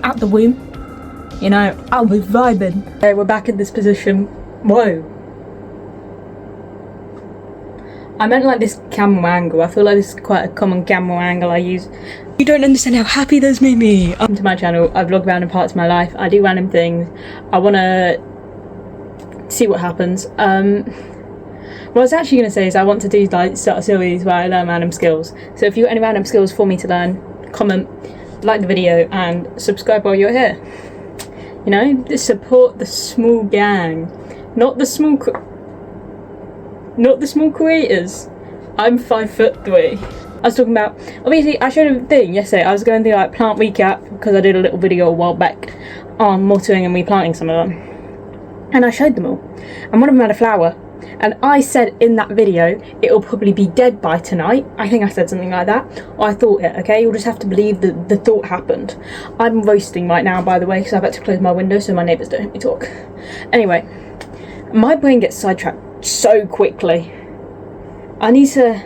at the womb, you know, I'll be vibing. Okay, we're back in this position. Whoa. I meant like this camera angle. I feel like this is quite a common camera angle I use. You don't understand how happy this made me. Welcome to my channel. I vlog random parts of my life. I do random things. I want to see what happens. What I was actually going to say is I want to do like start a series where I learn random skills. So if you've got any random skills for me to learn, comment, like the video, and subscribe while you're here. You know, just support the small gang, not the small creators. I'm 5'3". I was talking about, obviously I showed a thing yesterday. I was going through like plant recap because I did a little video a while back on watering and replanting some of them, and I showed them all, and one of them had a flower, and I said in that video it'll probably be dead by tonight. I think I said something like that, or I thought it. Okay, you'll just have to believe that the thought happened. I'm roasting right now, by the way, because I've had to close my window so my neighbours don't hear me talk. Anyway, my brain gets sidetracked so quickly. I need to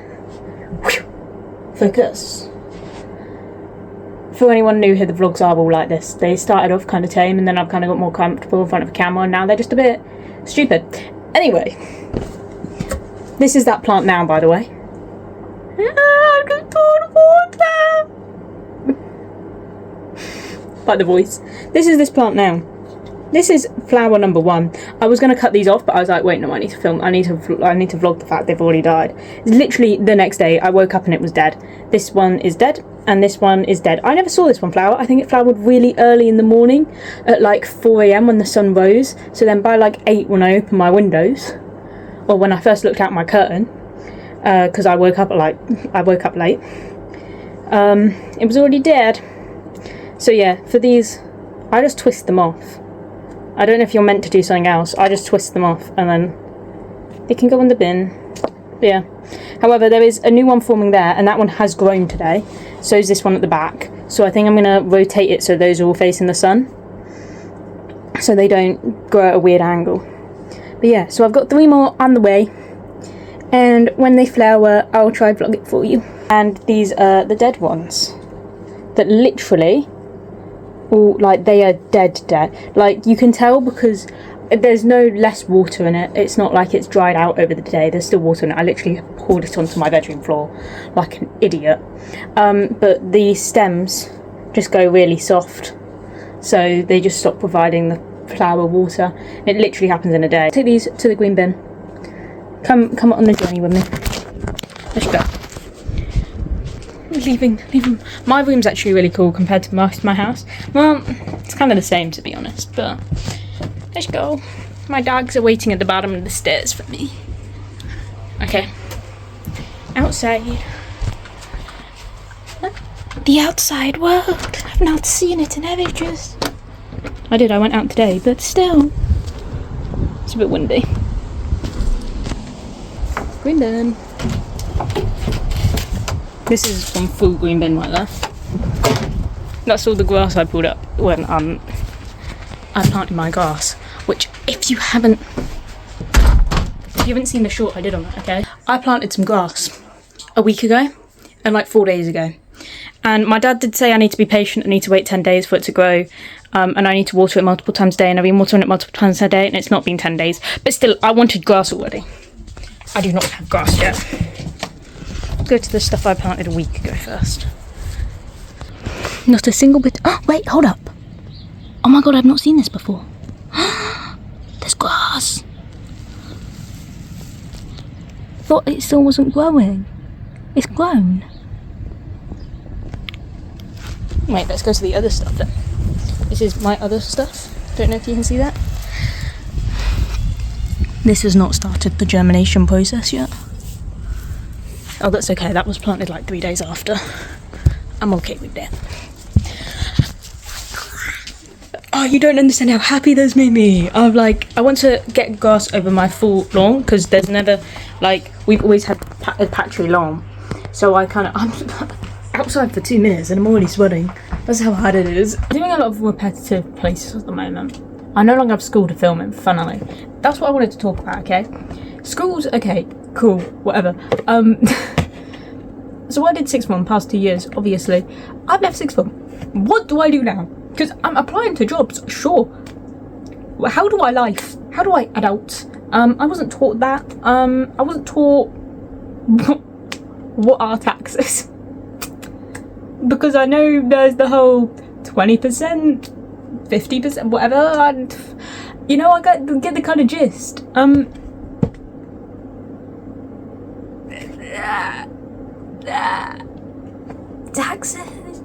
focus. For anyone new here, the vlogs are all like this. They started off kind of tame, and then I've kind of got more comfortable in front of a camera, and now they're just a bit stupid. Anyway, this is that plant now, by the way. I'm just pouring water. Like the voice. This is this plant now. This is flower number 1. I was going to cut these off, but I was like, wait, no, I need to film. I need to vlog the fact they've already died. Literally the next day, I woke up and it was dead. This one is dead, and this one is dead. I never saw this one flower. I think it flowered really early in the morning, at like 4 AM when the sun rose. So then by like 8 when I opened my windows, or when I first looked out my curtain, because I woke up late. It was already dead. So yeah, for these, I just twist them off. I don't know if you're meant to do something else. I just twist them off and then it can go in the bin. But yeah. However, there is a new one forming there, and that one has grown today. So is this one at the back. So I think I'm going to rotate it so those are all facing the sun, so they don't grow at a weird angle. But yeah, so I've got 3 more on the way, and when they flower, I'll try vlog it for you. And these are the dead ones that literally, all like, they are dead. Like, you can tell because there's no less water in it. It's not like it's dried out over the day. There's still water in it. I literally poured it onto my bedroom floor like an idiot. But the stems just go really soft, so they just stop providing the flower water. It literally happens in a day. Take these to the green bin. Come on the journey with me. Let's go. Leaving. My room's actually really cool compared to most of my house. Well, it's kind of the same, to be honest, but let's go. My dogs are waiting at the bottom of the stairs for me. Okay. Outside. The outside world. I've not seen it in ages. I did, I went out today, but still. It's a bit windy. Green bin. This is from full green bin right there. That's all the grass I pulled up when I planted my grass. Which, if you haven't seen the short I did on that, okay? I planted some grass a week ago and like 4 days ago. And my dad did say I need to be patient, I need to wait 10 days for it to grow, and I need to water it multiple times a day, and I've been watering it multiple times a day, and it's not been 10 days. But still, I wanted grass already. I do not have grass yet. Go to the stuff I planted a week ago first. Not a single bit. Oh, wait, hold up. Oh my god, I've not seen this before. There's grass. Thought it still wasn't growing. It's grown. Wait, let's go to the other stuff then. This is my other stuff. Don't know if you can see that. This has not started the germination process yet. Oh, that's okay. That was planted like 3 days after. I'm okay with that. Oh, you don't understand how happy this made me. I want to get grass over my full lawn, because there's never, like, we've always had a patchy lawn. So I'm outside for 2 minutes and I'm already sweating. That's how hard it is. I'm doing a lot of repetitive places at the moment. I no longer have school to film in, funnily. That's what I wanted to talk about, okay? Schools, okay, cool, whatever. So I did sixth form past 2 years, obviously. I've left sixth form. What do I do now? Because I'm applying to jobs, sure. How do I life? How do I adult? I wasn't taught that. I wasn't taught what are taxes. Because I know there's the whole 20%, 50%, whatever, and you know, I get the kind of gist. Taxes,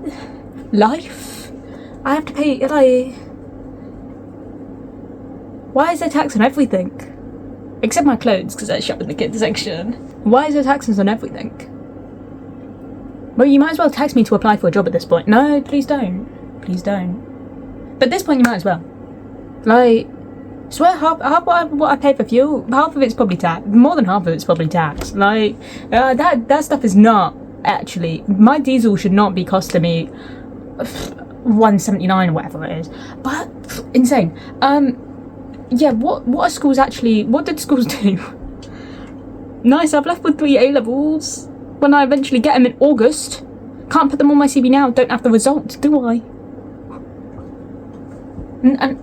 life. I have to pay. Like, why is there tax on everything? Except my clothes, because they're shop in the kids section. Why is there taxes on everything? Well, you might as well tax me to apply for a job at this point. No, please don't. Please don't. But at this point, you might as well. Like, swear half what I pay for fuel, half of it's probably tax. More than half of it's probably tax. Like, that stuff is not actually. My diesel should not be costing me $1.79 or whatever it is. But insane. Yeah. What are schools actually? What did schools do? Nice. I've left with 3 A-levels. When I eventually get them in August, can't put them on my CV now. Don't have the results, do I? And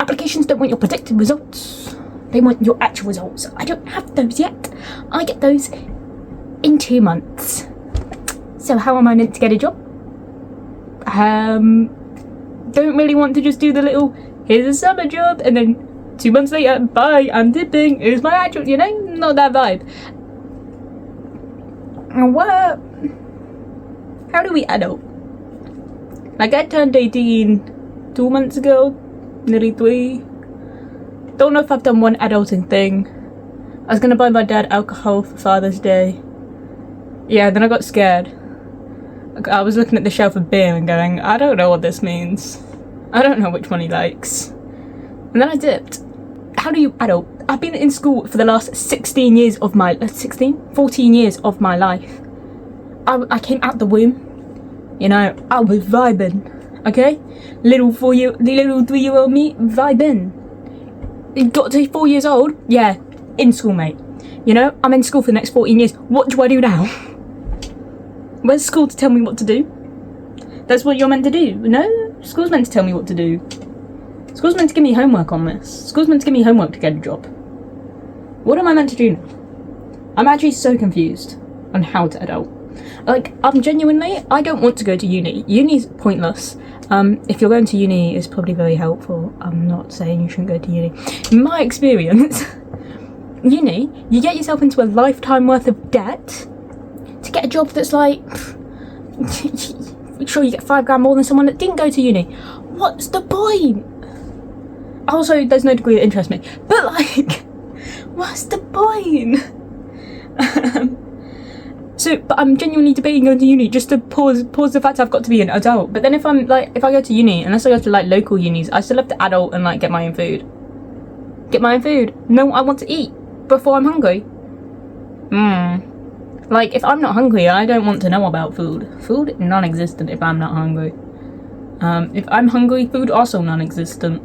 applications don't want your predicted results. They want your actual results. I don't have those yet. I get those in 2 months. So how am I meant to get a job? Don't really want to just do the little, here's a summer job, and then 2 months later, bye, I'm dipping, here's my actual, you know, not that vibe. What? How do we adult? Like, I turned 18 2 months ago, nearly 3. Don't know if I've done one adulting thing. I was gonna buy my dad alcohol for Father's Day. Yeah, then I got scared. I was looking at the shelf of beer and going, I don't know what this means. I don't know which one he likes. And then I dipped. How do you adult? I've been in school for the last 14 years of my life. I came out the womb, you know, I was vibing, okay? Little 3-year-old me, vibing. It got to 4 years old, yeah, in school, mate. You know, I'm in school for the next 14 years. What do I do now? Where's school to tell me what to do? That's what you're meant to do, no? School's meant to tell me what to do. School's meant to give me homework on this. School's meant to give me homework to get a job. What am I meant to do now? I'm actually so confused on how to adult. Like, I'm genuinely, I don't want to go to uni. Uni's pointless. If you're going to uni, it's probably very helpful. I'm not saying you shouldn't go to uni. In my experience, uni, you get yourself into a lifetime worth of debt to get a job that's like, sure, you get £5 more than someone that didn't go to uni. What's the point? Also, there's no degree that interests me. But like, what's the point? But I'm genuinely debating going to uni just to pause the fact I've got to be an adult. But then if I go to uni, unless I go to like local unis, I still have to adult and like get my own food. Know what I want to eat before I'm hungry. Like, if I'm not hungry, I don't want to know about food. Food, non-existent if I'm not hungry. If I'm hungry, food also non-existent.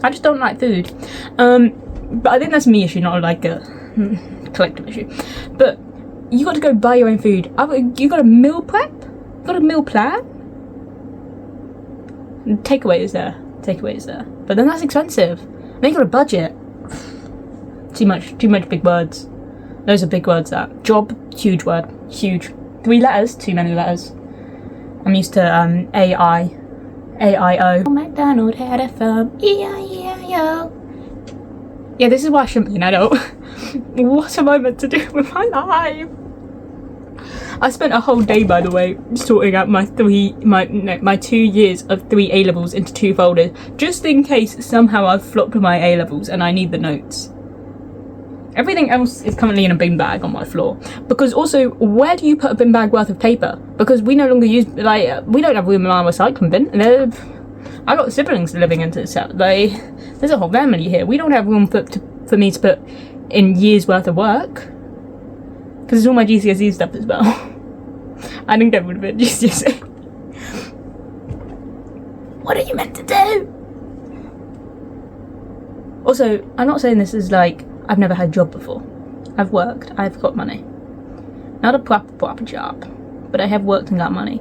I just don't like food. But I think that's me issue, not like a collective issue. But you got to go buy your own food. You got a meal prep? You got a meal plan? Takeaway is there. But then that's expensive. And then you got a budget. Too much big words. Those are big words, that. Job, huge word. Huge. 3 letters, too many letters. I'm used to A-I-O. McDonald had a farm, E-I-E-I-O. Yeah, this is why I shouldn't be an adult. What am I meant to do with my life? I spent a whole day, by the way, sorting out my 2 years of 3 A-levels into 2 folders, just in case somehow I've flopped my A-levels and I need the notes. Everything else is currently in a bin bag on my floor. Because also, where do you put a bin bag worth of paper? Because we no longer use, like, we don't have room in our recycling bin. And I got siblings living into this house. Like, there's a whole family here. We don't have room for me to put in years worth of work. Because it's all my GCSE stuff as well. I didn't get rid of it, GCSE. What are you meant to do? Also, I'm not saying this is like, I've never had a job before. I've worked, I've got money. Not a proper job, but I have worked and got money.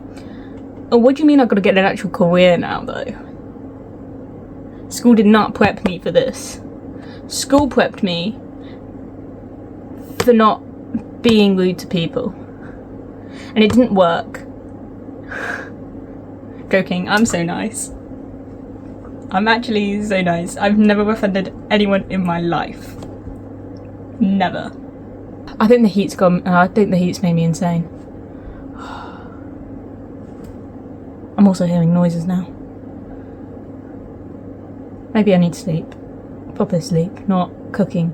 Oh, what do you mean I've got to get an actual career now, though? School did not prep me for this. School prepped me for not being rude to people. And it didn't work. Joking, I'm so nice. I'm actually so nice. I've never offended anyone in my life. Never. I think the heat's gone. I think the heat's made me insane. I'm also hearing noises now. Maybe I need sleep. Proper sleep, not cooking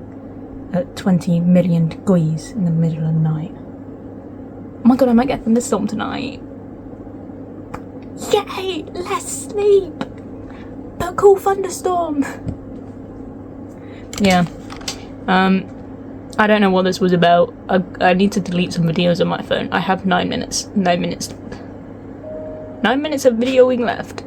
at 20 million degrees in the middle of the night. Oh my god, I might get thunderstorm tonight. Yay! Less sleep! But cool thunderstorm! Yeah. I don't know what this was about. I need to delete some videos on my phone. I have 9 minutes. 9 minutes. 9 minutes of videoing left.